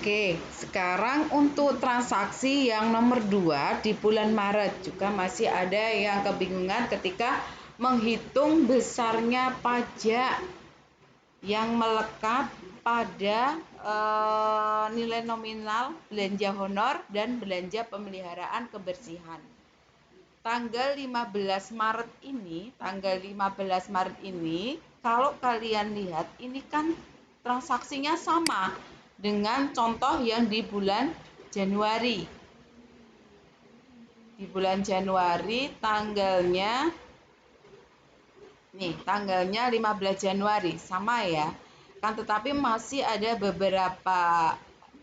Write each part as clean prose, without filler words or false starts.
Oke, sekarang untuk transaksi yang nomor 2 di bulan Maret juga masih ada yang kebingungan ketika menghitung besarnya pajak yang melekat pada nilai nominal belanja honor dan belanja pemeliharaan kebersihan. Tanggal 15 Maret ini, kalau kalian lihat ini kan transaksinya sama dengan contoh yang di bulan Januari. Di bulan Januari tanggalnya 15 Januari sama ya. Kan tetapi masih ada beberapa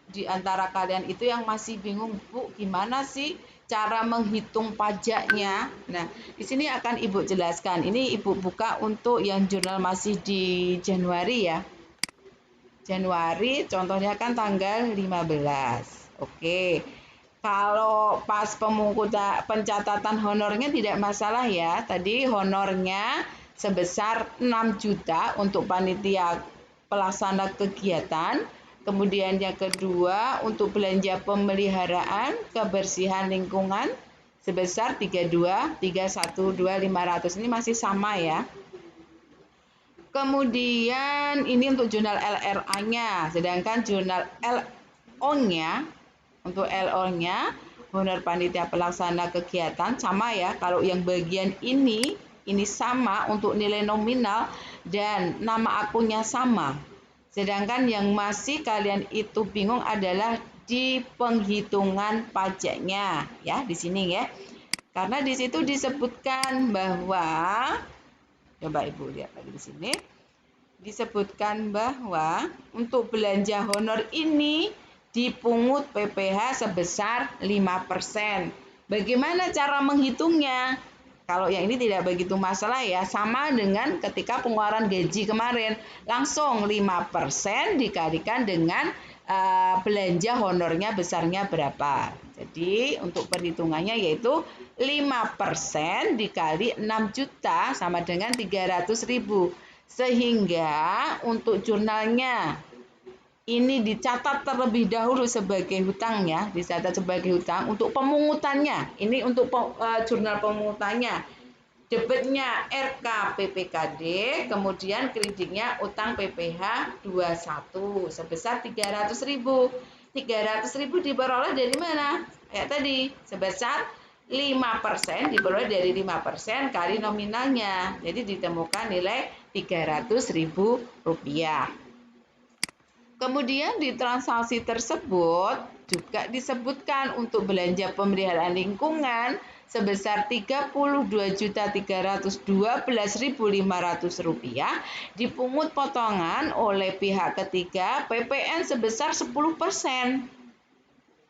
di antara kalian itu yang masih bingung, Bu, gimana sih cara menghitung pajaknya? Nah, di sini akan Ibu jelaskan. Ini Ibu buka untuk yang jurnal masih di Januari ya. Januari contohnya kan tanggal 15. Oke. Kalau pas pencatatan honornya tidak masalah ya. Tadi honornya sebesar 6 juta untuk panitia pelaksana kegiatan. Kemudian yang kedua untuk belanja pemeliharaan kebersihan lingkungan sebesar 32.312.500. Ini masih sama ya. Kemudian ini untuk jurnal LRA-nya, sedangkan jurnal LO-nya, untuk LO-nya, honor panitia pelaksana kegiatan sama ya. Kalau yang bagian ini sama untuk nilai nominal dan nama akunnya sama. Sedangkan yang masih kalian itu bingung adalah di penghitungan pajaknya ya, di sini ya. Karena di situ disebutkan bahwa coba Ibu lihat lagi di sini. Disebutkan bahwa untuk belanja honor ini dipungut PPh sebesar 5%. Bagaimana cara menghitungnya? Kalau yang ini tidak begitu masalah ya, sama dengan ketika pengeluaran gaji kemarin. Langsung 5% dikalikan dengan belanja honornya besarnya berapa. Jadi untuk perhitungannya yaitu 5% dikali 6 juta sama dengan 300.000. Sehingga untuk jurnalnya ini dicatat terlebih dahulu sebagai hutang ya, dicatat sebagai hutang. Untuk pemungutannya, ini untuk jurnal pemungutannya. Debitnya RK PPKD, kemudian kreditnya utang PPh 21 sebesar 300.000. 300.000 diperoleh dari mana? Kayak tadi, sebesar 5% diperoleh dari 5% kali nominalnya. Jadi ditemukan nilai Rp300.000. Kemudian di transaksi tersebut juga disebutkan untuk belanja pemeliharaan lingkungan sebesar Rp32.312.500 dipungut potongan oleh pihak ketiga PPN sebesar 10%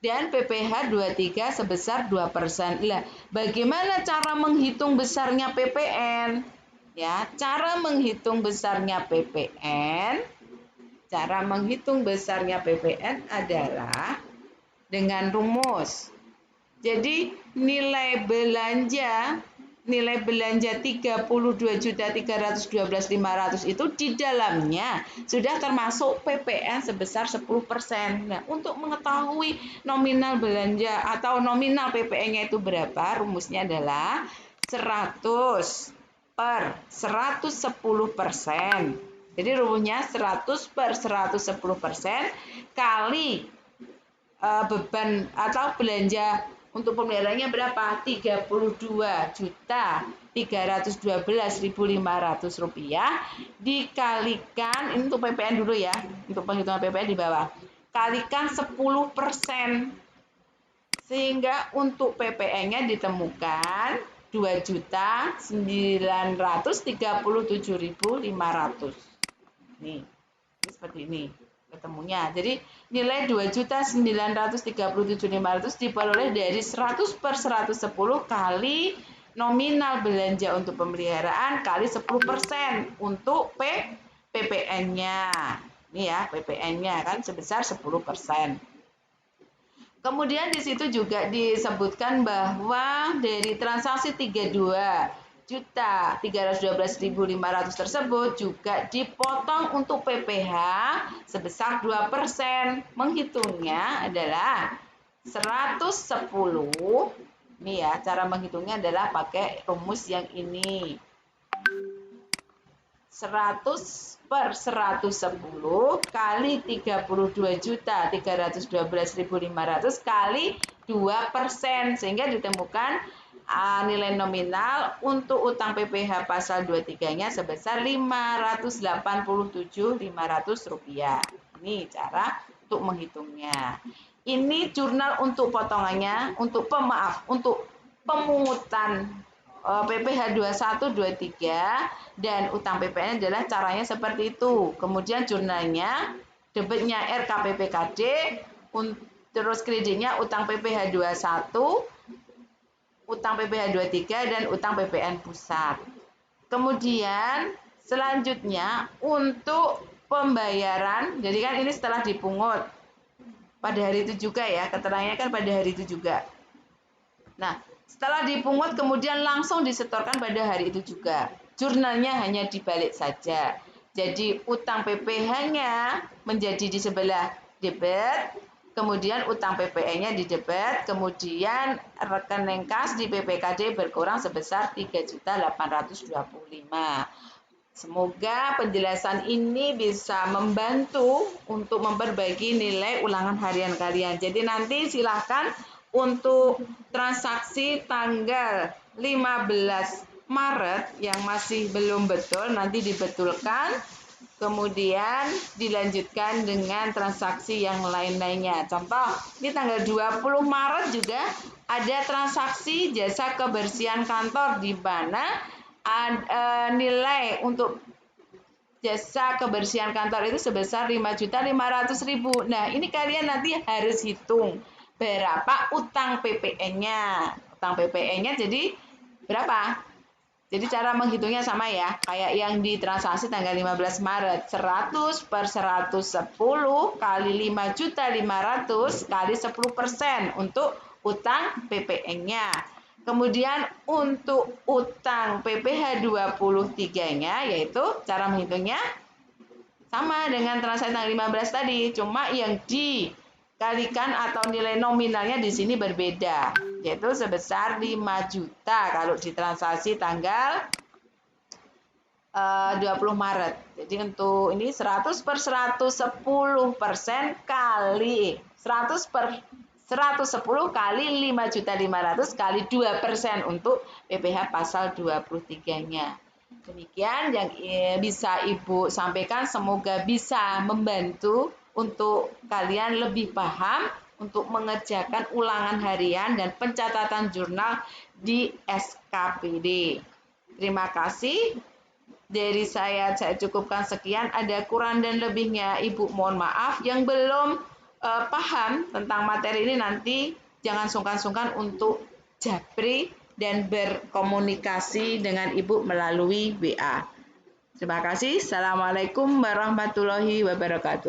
dan PPh 23 sebesar 2%. Nah, bagaimana cara menghitung besarnya PPN? Ya, cara menghitung besarnya PPN adalah dengan rumus. Jadi nilai belanja 32.312.500 itu di dalamnya sudah termasuk PPN sebesar 10%. Nah, untuk mengetahui nominal belanja atau nominal PPN-nya itu berapa, rumusnya adalah 100 per 110%. Jadi rumusnya 100 per 110% kali beban atau belanja untuk pemeliharaannya berapa? Rp312.500 dikalikan, ini untuk PPN dulu ya, untuk penghitungan PPN di bawah, kalikan 10%, sehingga untuk PPN-nya ditemukan 2.937.500. Nih, ini seperti ini ketemunya. Jadi nilai 2.937.500 diperoleh dari 100 per 110 kali nominal belanja untuk pemeliharaan kali 10% untuk PPN-nya. Ini ya, PPN-nya kan sebesar 10%. Kemudian di situ juga disebutkan bahwa dari transaksi 32 312.500 tersebut juga dipotong untuk PPh sebesar 2%. Menghitungnya adalah 110. Ini ya, cara menghitungnya adalah pakai rumus yang ini. 100 per 110 kali 32.312.500 kali 2%, sehingga ditemukan nilai nominal untuk utang PPh pasal 23-nya sebesar Rp587.500. Ini cara untuk menghitungnya. Ini jurnal untuk potongannya, untuk pemungutan PPh 21, 23 dan utang PPN adalah caranya seperti itu. Kemudian jurnalnya, debitnya RKPPKD, terus kreditnya utang PPh 21, utang PPh 23 dan utang PPN pusat. Kemudian selanjutnya untuk pembayaran, jadi kan ini setelah dipungut pada hari itu juga ya, keterangannya kan pada hari itu juga. Nah, setelah dipungut kemudian langsung disetorkan pada hari itu juga. Jurnalnya hanya dibalik saja. Jadi utang PPh-nya menjadi di sebelah debit, kemudian utang PPN-nya di debit, kemudian rekening kas di PPKD berkurang sebesar 3.825. Semoga penjelasan ini bisa membantu untuk memperbaiki nilai ulangan harian kalian. Jadi nanti silahkan untuk transaksi tanggal 15 Maret yang masih belum betul nanti dibetulkan, kemudian dilanjutkan dengan transaksi yang lain-lainnya. Contoh, ini tanggal 20 Maret juga ada transaksi jasa kebersihan kantor di mana nilai untuk jasa kebersihan kantor itu sebesar Rp5.500.000. Nah, ini kalian nanti harus hitung berapa utang PPN-nya. Utang PPN-nya jadi berapa? Jadi cara menghitungnya sama ya, kayak yang di transaksi tanggal 15 Maret, 100 per 110 kali 5.500.000 kali 10% untuk utang PPN-nya. Kemudian untuk utang PPh 23-nya, yaitu cara menghitungnya sama dengan transaksi tanggal 15 tadi, cuma yang dikalikan atau nilai nominalnya di sini berbeda, yaitu sebesar 5 juta kalau di transaksi tanggal 20 Maret. Jadi untuk ini 100 per 110% kali 100 per 110 kali 5.500.000 kali 2% untuk PPh pasal 23-nya. Demikian yang bisa Ibu sampaikan, semoga bisa membantu untuk kalian lebih paham untuk mengerjakan ulangan harian dan pencatatan jurnal di SKPD. Terima kasih. Dari saya cukupkan sekian. Ada kurang dan lebihnya Ibu mohon maaf. Yang belum paham tentang materi ini nanti jangan sungkan-sungkan untuk japri dan berkomunikasi dengan Ibu melalui WA. Terima kasih. Assalamualaikum warahmatullahi wabarakatuh.